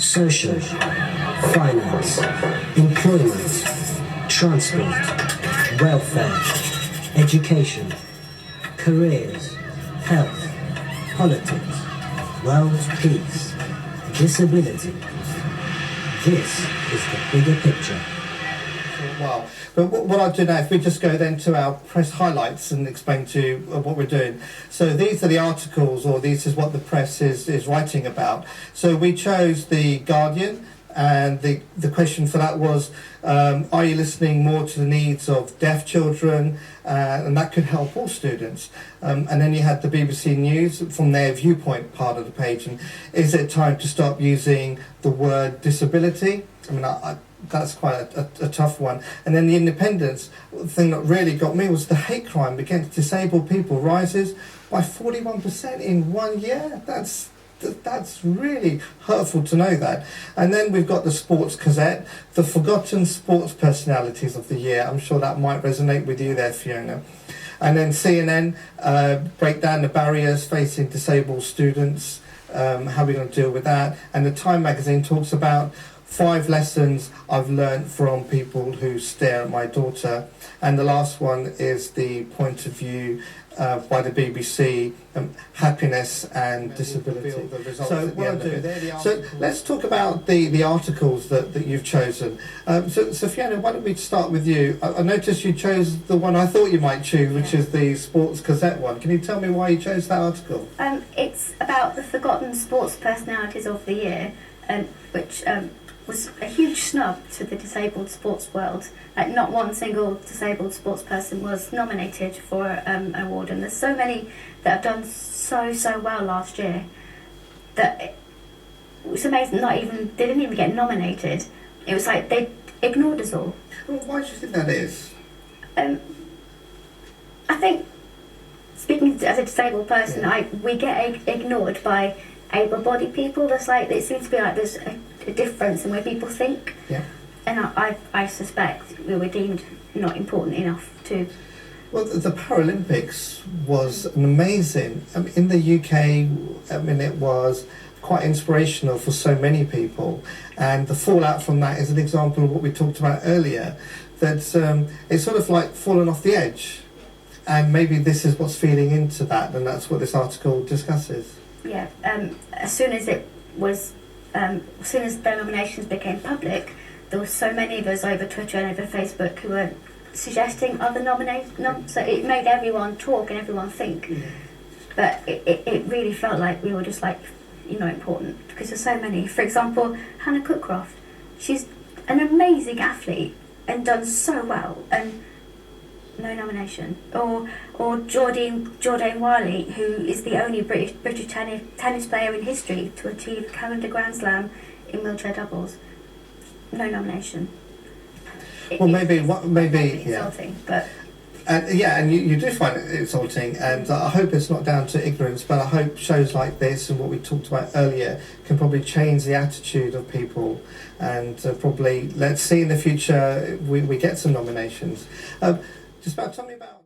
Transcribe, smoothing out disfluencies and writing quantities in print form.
social, finance, employment, transport, welfare, education, careers, health, politics, world peace, disability. This is the bigger picture. Wow. But what I'll do now, if we just go then to our press highlights and explain to you what we're doing. So these are the articles, or this is what the press is writing about. So we chose The Guardian, and the question for that was, are you listening more to the needs of deaf children? And that could help all students. And then you had the BBC News from their viewpoint part of the page. And is it time to stop using the word disability? I mean, that's quite a tough one. And then the Independence, the thing that really got me was the hate crime against disabled people rises by 41% in 1 year. That's really hurtful to know that. And then we've got the Sports Gazette, the forgotten sports personalities of the year. I'm sure that might resonate with you there, Fiona. And then CNN break down the barriers facing disabled students, how we're going to deal with that. And the Time magazine talks about 5 lessons I've learned from people who stare at my daughter. And the last one is the point of view by the BBC, happiness and disability. So what I'll do, so let's talk about the articles that you've chosen. So Fiona, why don't we start with you? I noticed you chose the one I thought you might choose, which is the Sports Gazette one. Can you tell me why you chose that article? It's about the forgotten sports personalities of the year, which was a huge snub to the disabled sports world. Like, not one single disabled sports person was nominated for an award, and there's so many that have done so well last year that it was amazing. They didn't even get nominated. It was like they ignored us all. Well, why do you think that is? I think, speaking as a disabled person, we get ignored by able-bodied people. There's it seems to be like there's a difference in where people think. Yeah. And I suspect we were deemed not important enough to. Well, the Paralympics was amazing. In the UK, it was quite inspirational for so many people. And the fallout from that is an example of what we talked about earlier, that it's sort of like fallen off the edge. And maybe this is what's feeding into that, and that's what this article discusses. Yeah, as soon as the nominations became public, there were so many of us over Twitter and over Facebook who were suggesting other nominations. So it made everyone talk and everyone think. Yeah. But it really felt like we were just important, because there's so many. For example, Hannah Cookcroft, she's an amazing athlete and done so well, and no nomination. Or Jordan Wiley, who is the only British tennis player in history to achieve a calendar Grand Slam in wheelchair doubles. No nomination. Maybe insulting, but. And you do find it insulting, and I hope it's not down to ignorance, but I hope shows like this and what we talked about earlier can probably change the attitude of people, and probably let's see in the future we get some nominations. Just about tell me about